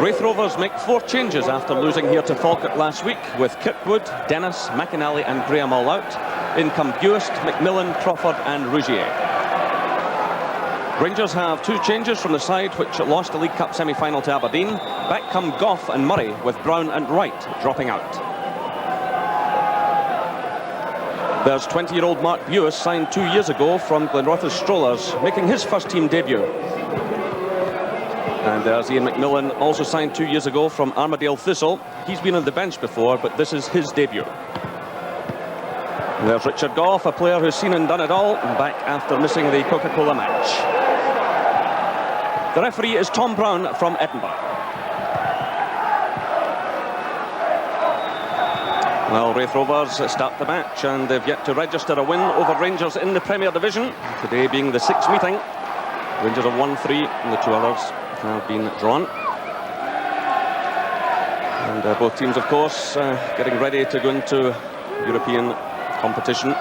Raith Rovers make 4 changes after losing here to Falkirk last week, with Kirkwood, Dennis, McAnally and Graham all out. In come Buist, McMillan, Crawford and Rougier. Rangers have 2 changes from the side which lost the League Cup semi-final to Aberdeen. Back come Gough and Murray, with Brown and Wright dropping out. There's 20-year-old Mark Buist, signed 2 years ago from Glenrothes Strollers, making his first team debut. And there's Ian McMillan, also signed 2 years ago from Armadale Thistle. He's been on the bench before, but this is his debut. And there's Richard Gough, a player who's seen and done it all, back after missing the Coca-Cola match. The referee is Tom Brown from Edinburgh. Well, Raith Rovers start the match, and they've yet to register a win over Rangers in the Premier Division, today being the 6th meeting. Rangers have won 3, and the 2 others have been drawn. And both teams, of course, getting ready to go into European competition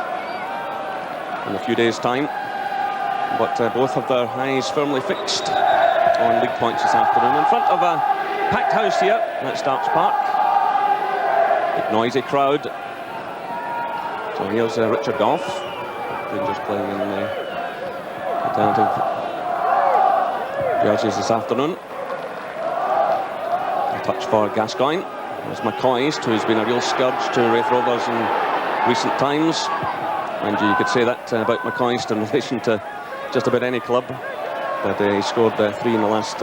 in a few days' time. But both have their eyes firmly fixed on league points this afternoon. In front of a packed house here at Starks Park. Big noisy crowd. So here's Richard Gough. Rangers playing in the alternative jerseys this afternoon. A touch for Gascoigne. There's McCoist, who's been a real scourge to Raith Rovers in recent times. And you could say that about McCoist in relation to just about any club. But he scored 3 in the last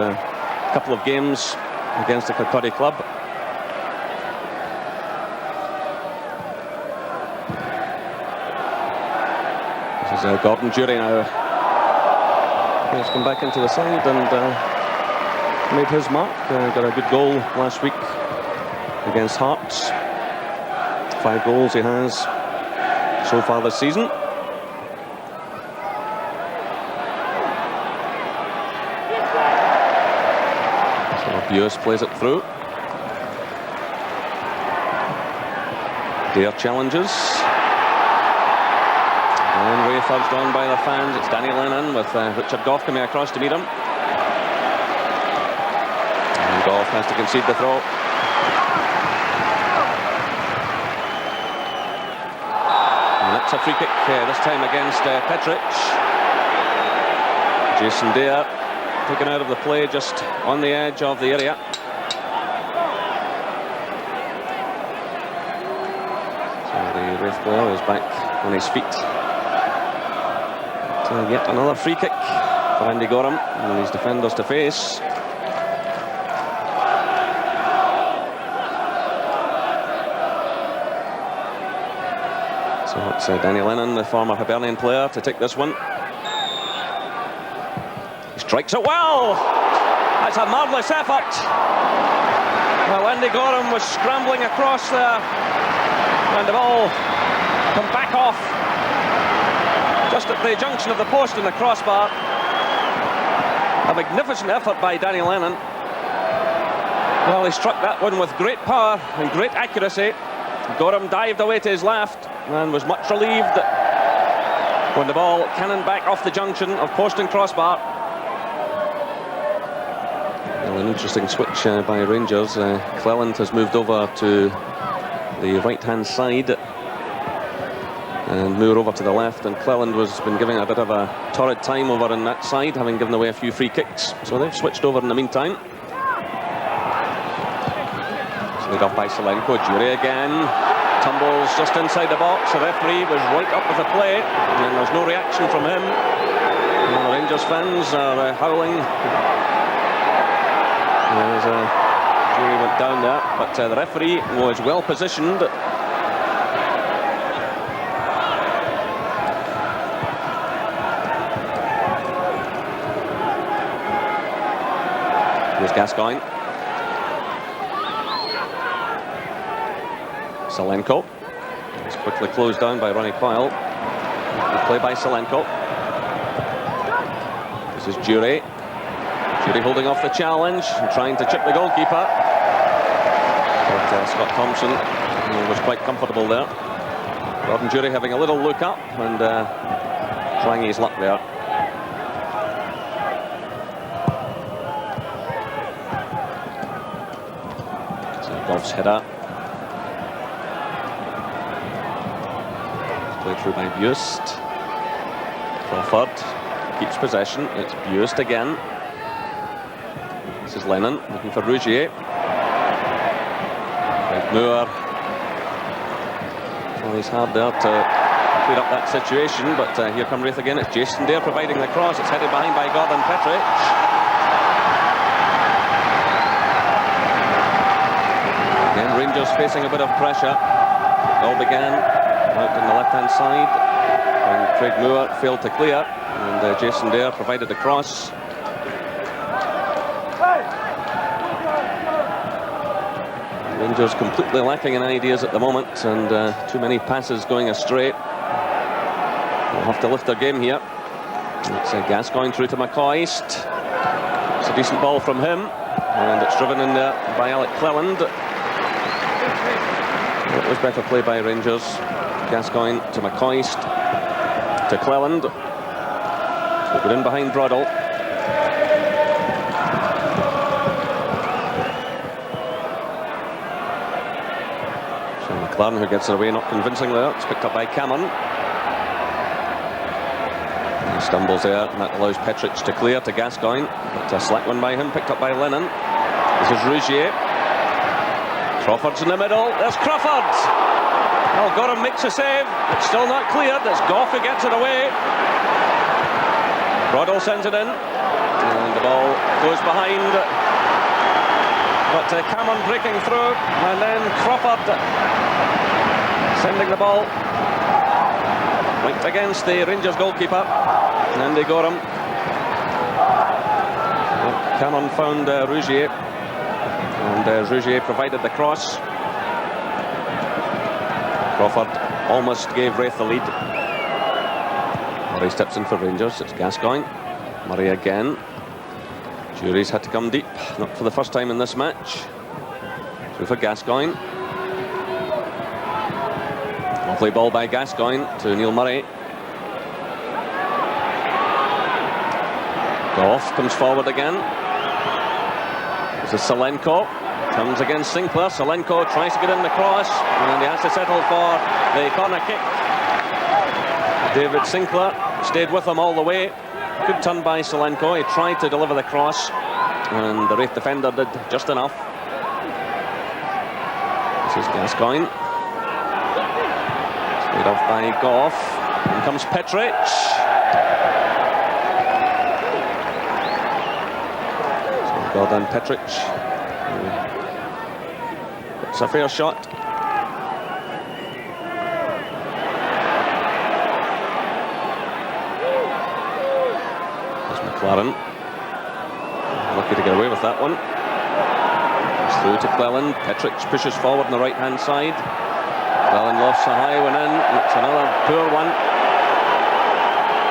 couple of games against the Kirkcaldy club. This is Gordon Dury now. He's come back into the side and made his mark. Got a good goal last week against Hearts. 5 goals he has so far this season. So Buist plays it through. Dare challenges. And Raith urged on by the fans. It's Danny Lennon with Richard Gough coming across to meet him. And Gough has to concede the throw. And that's a free kick, this time against Petrich. Jason Dare taken out of the play just on the edge of the area. So the Raith player is back on his feet. Yet another free kick for Andy Gorham and his defenders to face. So it's Danny Lennon, the former Hibernian player, to take this one. He strikes it well. That's a marvellous effort. Well, Andy Gorham was scrambling across there, and the ball come back off just at the junction of the post and the crossbar. A magnificent effort by Danny Lennon. Well, he struck that one with great power and great accuracy. Gorham dived away to his left and was much relieved when the ball cannoned back off the junction of post and crossbar. Well, an interesting switch by Rangers. Cleland has moved over to the right-hand side and Moore over to the left, and Cleland has been giving a bit of a torrid time over on that side, having given away a few free kicks. So they've switched over in the meantime. Slid off by Selenko. Dury again. Tumbles just inside the box. The referee was right up with the play, and there's no reaction from him. And the Rangers fans are howling. Dury went down there, but the referee was well positioned. Here's Gascoigne. Selenko. It's quickly closed down by Ronnie Coyle. Good play by Selenko. This is Dury. Dury holding off the challenge and trying to chip the goalkeeper. But Scott Thompson was quite comfortable there. Gordon Dury having a little look up and trying his luck there. Goff's header. Played through by Buist. Crawford keeps possession. It's Buist again. This is Lennon looking for Rougier. Moore. Well, he's hard there to clear up that situation, but here come Raith again. It's Jason Dare providing the cross. It's headed behind by Gordon Petric. Again, Rangers facing a bit of pressure. It all began out on the left-hand side when Craig Moore failed to clear, and Jason Dare provided the cross. Rangers completely lacking in ideas at the moment, and too many passes going astray. They'll have to lift their game here. It's Gascoigne through to McCoist. It's a decent ball from him, and it's driven in there by Alec Cleland. It was better play by Rangers. Gascoigne to McCoist to Cleland. We'll get in behind Broddle. McLaren, who gets it away, not convincingly. It's picked up by Cameron. He stumbles there, and that allows Petric to clear to Gascoigne. But a slack one by him, picked up by Lennon. This is Rougier. Crawford's in the middle. There's Crawford. Well, Gorham makes a save. It's still not cleared. It's Goff who gets it away. Broddle sends it in, and the ball goes behind. But Cameron breaking through, and then Crawford sending the ball right against the Rangers goalkeeper, Andy Gorham. Cameron found Rougier, and Rougier provided the cross. Crawford almost gave Raith the lead. Murray steps in for Rangers. It's Gascoigne. Murray again. Jury's had to come deep, not for the first time in this match. Through for Gascoigne. Lovely ball by Gascoigne to Neil Murray. Goff comes forward again. This is Salenko. Comes against Sinclair. Salenko tries to get in the cross, and he has to settle for the corner kick. David Sinclair stayed with him all the way. Good turn by Salenko. He tried to deliver the cross, and the Raith defender did just enough. This is Gascoigne. Played off by Goff. In comes Petric. So Gordon Petric. It's a fair shot. McLaren, lucky to get away with that one. It's through to Cleland. Petric pushes forward on the right hand side. Cleland lofts a high one in. It's another poor one.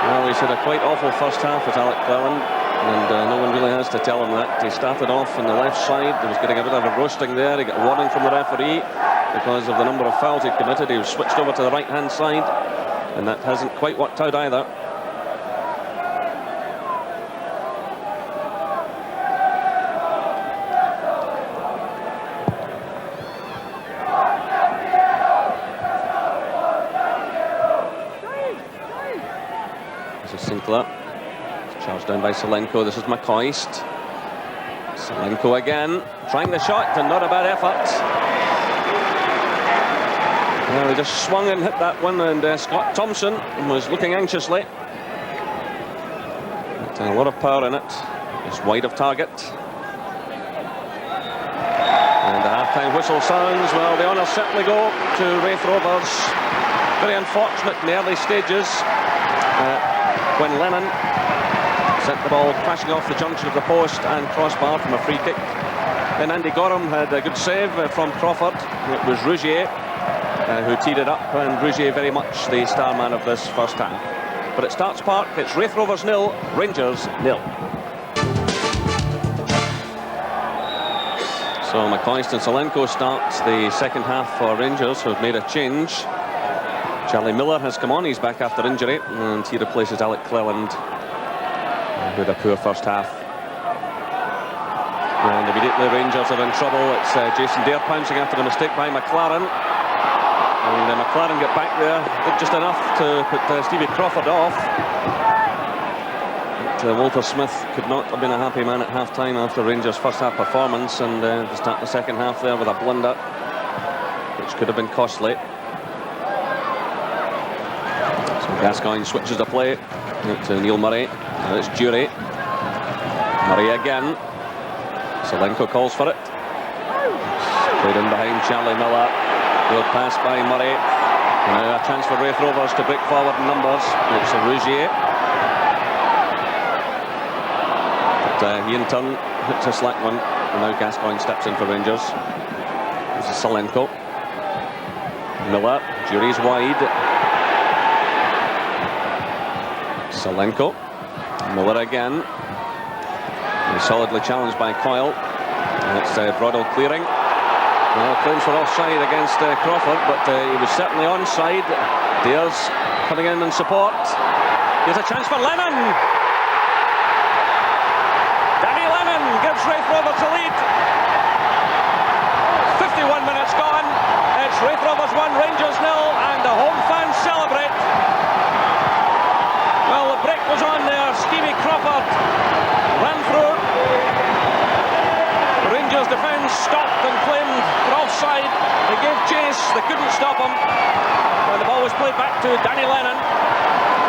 Well, he's had a quite awful first half at Alec Cleland, and no one really has to tell him that. He started off on the left side. He was getting a bit of a roasting there. He got a warning from the referee because of the number of fouls he'd committed. He was switched over to the right hand side, and that hasn't quite worked out either. Sinclair. Charged down by Salenko. This is McCoist. Salenko again, trying the shot, and not a bad effort. Well, he just swung and hit that one, and Scott Thompson was looking anxiously. But a lot of power in it. It's wide of target. And the half-time whistle sounds. Well, the honours certainly go to Raith Rovers. Very unfortunate in the early stages. When Lennon sent the ball crashing off the junction of the post and crossbar from a free kick. Then Andy Gorham had a good save from Crawford. It was Rougier who teed it up, and Rougier very much the star man of this first half. But at Starts Park, it's Raith Rovers 0, Rangers 0. So McCoist and Salenko start the second half for Rangers, who have made a change. Charlie Miller has come on. He's back after injury, and he replaces Alec Cleland, who had a poor first half. And immediately Rangers are in trouble. It's Jason Dare pouncing after a mistake by McLaren. And McLaren get back there, did just enough to put Stevie Crawford off. But Walter Smith could not have been a happy man at half-time after Rangers' first-half performance, and to start the second half there with a blunder, which could have been costly. So Gascoigne switches the play to Neil Murray. Now it's Dury. Murray again. Solenko calls for it. Played in behind Charlie Miller. Good pass by Murray. Now a chance for Raith Rovers to break forward in numbers. It's Rougier. But he in turn hits a slack one. And now Gascoigne steps in for Rangers. This is Solenko. Miller. Jury's wide. Solenko. Miller again. He's solidly challenged by Coyle. And it's Broddle clearing. Well, claims for offside against Crawford, but he was certainly onside. Dares coming in support. Here's a chance for Lennon. Danny Lennon gives Raith Rovers a lead. 51 minutes gone. It's Raith Rovers 1, Rangers 0, and the home fans celebrate. Well, the break was on there. Stevie Crawford ran through. Rangers defence stopped and claimed for offside. They gave chase, they couldn't stop him. And the ball was played back to Danny Lennon.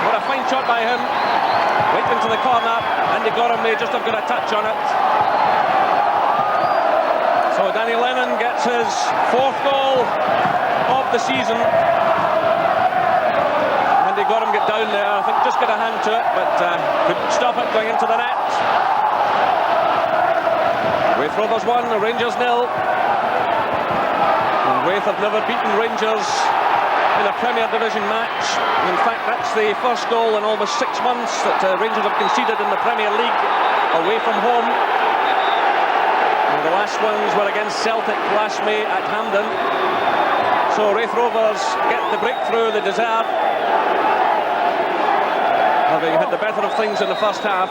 What a fine shot by him. Right into the corner. Andy Gorham may just have got a touch on it. So Danny Lennon gets his 4th goal of the season. Andy Gorham get down there, I think just got a hand to it, but couldn't stop it going into the net. Raith Rovers 1, Rangers 0. And Raith have never beaten Rangers in a Premier Division match. In fact, that's the first goal in almost 6 months that Rangers have conceded in the Premier League away from home. And the last ones were against Celtic last May at Hampden. So Raith Rovers get the breakthrough they deserve, having had the better of things in the first half.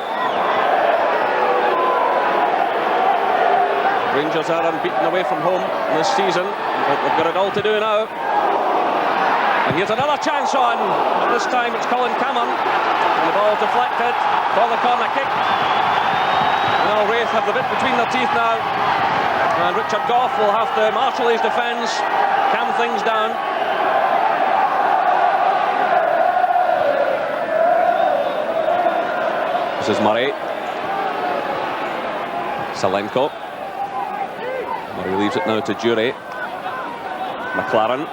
Rangers are unbeaten away from home this season, but they've got it all to do now. And here's another chance on, and this time it's Colin Cameron. And the ball deflected for the corner kick. Well, Raith have the bit between their teeth now, and Richard Gough will have to marshal his defence, calm things down. This is Murray. Solenko. Murray leaves it now to Dury. McLaren.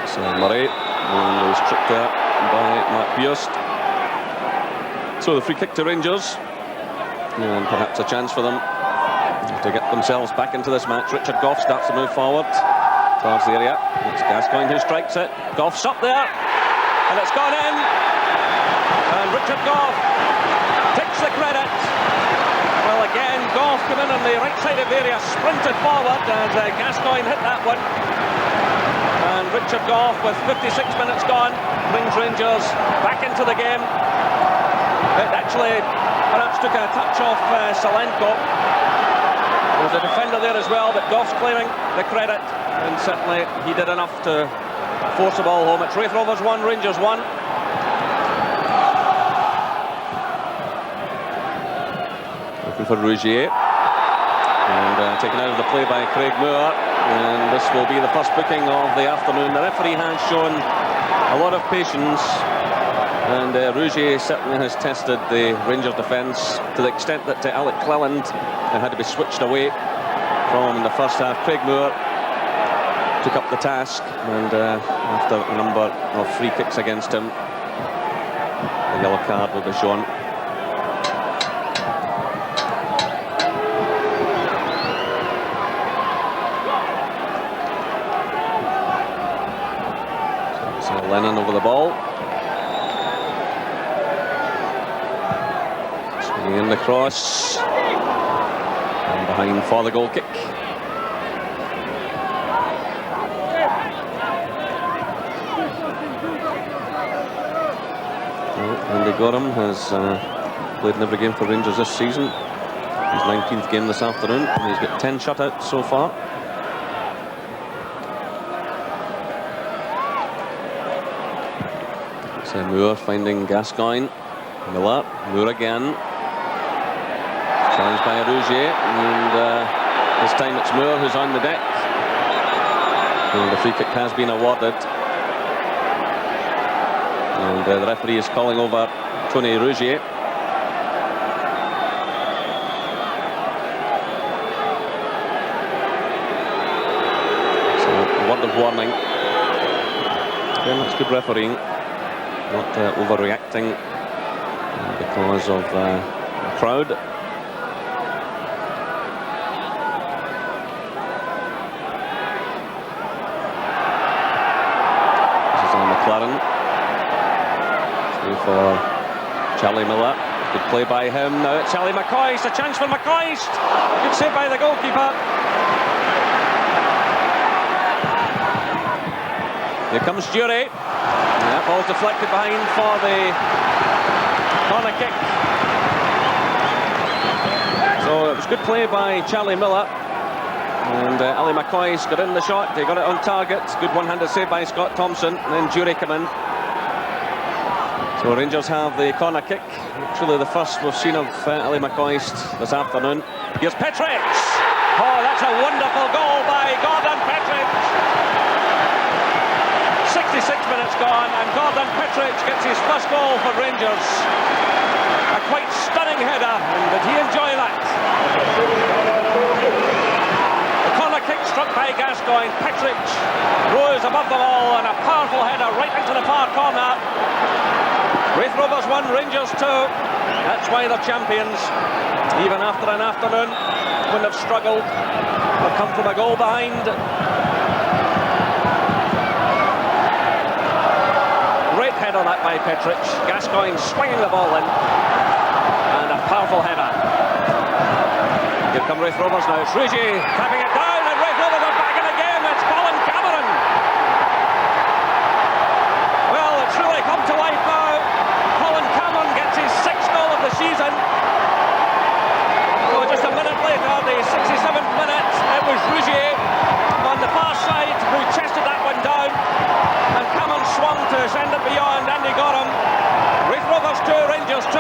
So Murray, and was tripped there by Mark Bierst. So the free kick to Rangers, and perhaps a chance for them to get themselves back into this match. Richard Gough starts to move forward towards the area. It's Gascoigne who strikes it. Gough's up there, and it's gone in. And Richard Gough takes the credit. Well, again, Gough came in on the right side of the area, sprinted forward, and Gascoigne hit that one. And Richard Gough, with 56 minutes gone, brings Rangers back into the game. It actually perhaps took a touch off Solenko. There was a defender there as well, but Gough's claiming the credit, and certainly he did enough to force the ball home. It's Raith Rovers 1, Rangers 1. Looking for Rougier, and taken out of the play by Craig Moore, and this will be the first booking of the afternoon. The referee has shown a lot of patience, and Rougier certainly has tested the Rangers defence to the extent that Alec Cleland had to be switched away from the first half. Craig Moore took up the task, and after a number of free kicks against him, the yellow card will be shown. So Lennon over the ball. Swinging in the cross. And behind for the goal kick. Andy Gorham has played in every game for Rangers this season. His 19th game this afternoon, and he's got 10 shutouts so far. It's Moore finding Gascoigne. Miller, Moore again. Challenged by Rougier, and this time it's Moore who's on the deck. And the free kick has been awarded. And the referee is calling over Tony Rougier. So a word of warning. Again, that's good refereeing. Not overreacting because of the crowd. This is on McLaren. Through for Charlie Miller. Good play by him. Now it's Charlie McCoist. A chance for McCoist. Good save by the goalkeeper. Here comes Jury. That ball's deflected behind for the corner kick. So it was good play by Charlie Miller. And Ali McCoy's got in the shot. He got it on target. Good one-handed save by Scott Thompson. And then Jury come in. So Rangers have the corner kick. Actually the first we've seen of Ali McCoist this afternoon. Here's Petric. Oh, that's a wonderful goal by Gordon Petric. 66 minutes gone, and Gordon Petric gets his first goal for Rangers. A quite stunning header, and did he enjoy that? The corner kick struck by Gascoigne. Petric rose above the ball, and a powerful header right into the far corner. Raith Rovers 1, Rangers 2. That's why they're champions. Even after an afternoon when they've struggled, they've come from a goal behind. Great header that by Petric. Gascoigne swinging the ball in. And a powerful header. Here come Raith Rovers now. It's Rougier tapping it down, and Raith Rovers are back in the game. It's Colin Cameron. Well, it's really come to life now. Colin Cameron gets his 6th goal of the season. So just a minute later, the 67th minute, it was Rougier on the far side who chested that one down. And Cameron swung to send it beyond Andy Gorham. Raith Rovers 2, Rangers 2.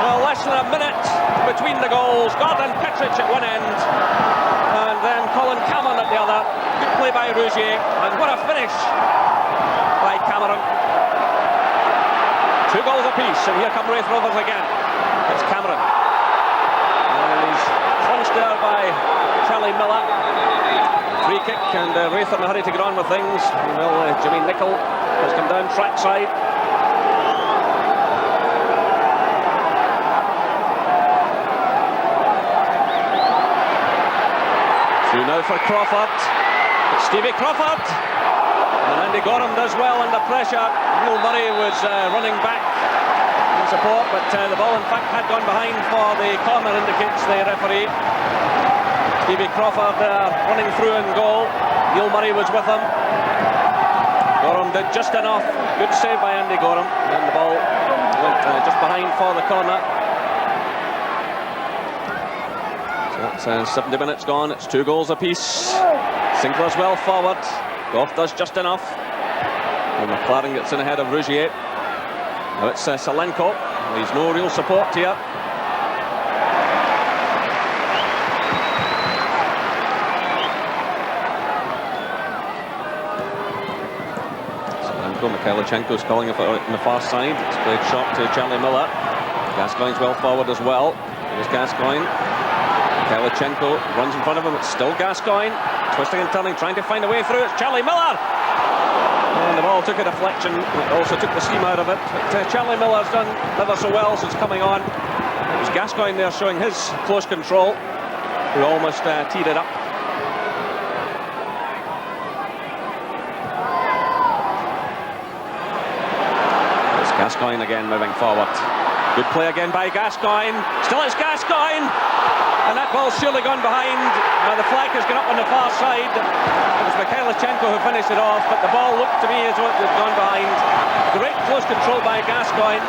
Well, less than a minute between the goals. Gordon Petric at one end, and then Colin Cameron at the other. Good play by Rougier, and what a finish by Cameron. 2 goals apiece, and here come Raith Rovers again. It's Cameron. And he's crunched there by Charlie Miller. Free kick, and Raith in a hurry to get on with things. Well, Jimmy Nicholl has come down track side. Through now for Crawford. It's Stevie Crawford. And Andy Gorham does well under pressure. Neil Murray was running back in support, but the ball in fact had gone behind for the corner, indicates the referee. Stevie Crawford running through in goal. Neil Murray was with him. Gorham did just enough. Good save by Andy Gorham. And the ball went just behind for the corner. So that's 70 minutes gone. It's 2 goals apiece. Sinclair's well forward. Goff does just enough. And McLaren gets in ahead of Rougier. Now it's Salenko. There's no real support here. Mikhailichenko's calling it on the far side. It's played shot to Charlie Miller. Gascoigne's well forward as well. Here's Gascoigne. Mikhailichenko runs in front of him. It's still Gascoigne. Twisting and turning, trying to find a way through. It's Charlie Miller. And the ball took a deflection. It also took the steam out of it. But Charlie Miller's done ever so well since coming on. It was Gascoigne there showing his close control, who almost teed it up. Gascoigne again moving forward. Good play again by Gascoigne. Still it's Gascoigne. And that ball's surely gone behind. Now the flag has gone up on the far side. It was Mikhailichenko who finished it off, but the ball looked to me as though it had gone behind. Great close control by Gascoigne.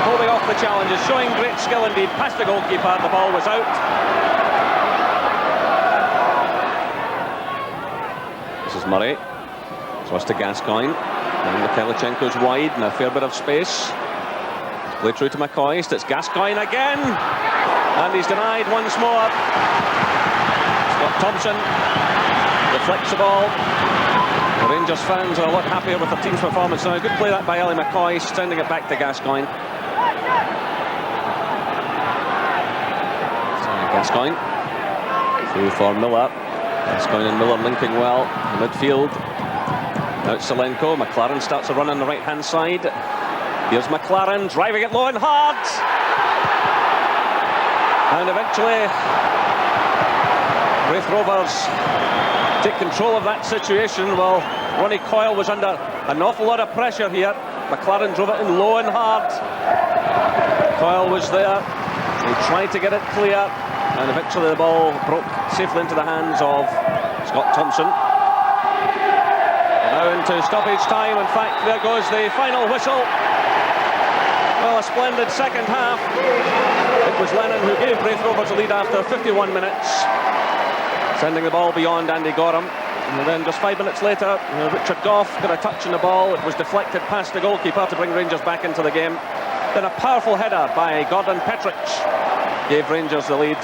Holding off the challenges, showing great skill indeed. Past the goalkeeper, the ball was out. This is Murray. So it's to Gascoigne. And Mikhailichenko's wide and a fair bit of space. Played through to McCoist. It's Gascoigne again. And he's denied once more. Scott Thompson deflects the ball. The Rangers fans are a lot happier with their team's performance now. Good play that by Ali McCoist, sending it back to Gascoigne. Gascoigne through for Miller. Gascoigne and Miller linking well in midfield. Now it's Solenko. McLaren starts a run on the right hand side. Here's McLaren driving it low and hard. And eventually Raith Rovers take control of that situation. Well, Ronnie Coyle was under an awful lot of pressure here. McLaren drove it in low and hard. Coyle was there. He tried to get it clear. And eventually the ball broke safely into the hands of Scott Thompson. And now into stoppage time. In fact, there goes the final whistle. Well, a splendid second half. It was Lennon who gave Raith Rovers a lead after 51 minutes, sending the ball beyond Andy Gorham. And then just 5 minutes later, Richard Gough got a touch on the ball. It was deflected past the goalkeeper to bring Rangers back into the game. Then a powerful header by Gordon Petrich gave Rangers the lead.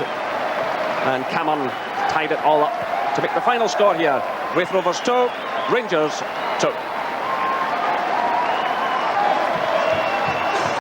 And Cameron tied it all up to make the final score here. Raith Rovers 2, Rangers 2.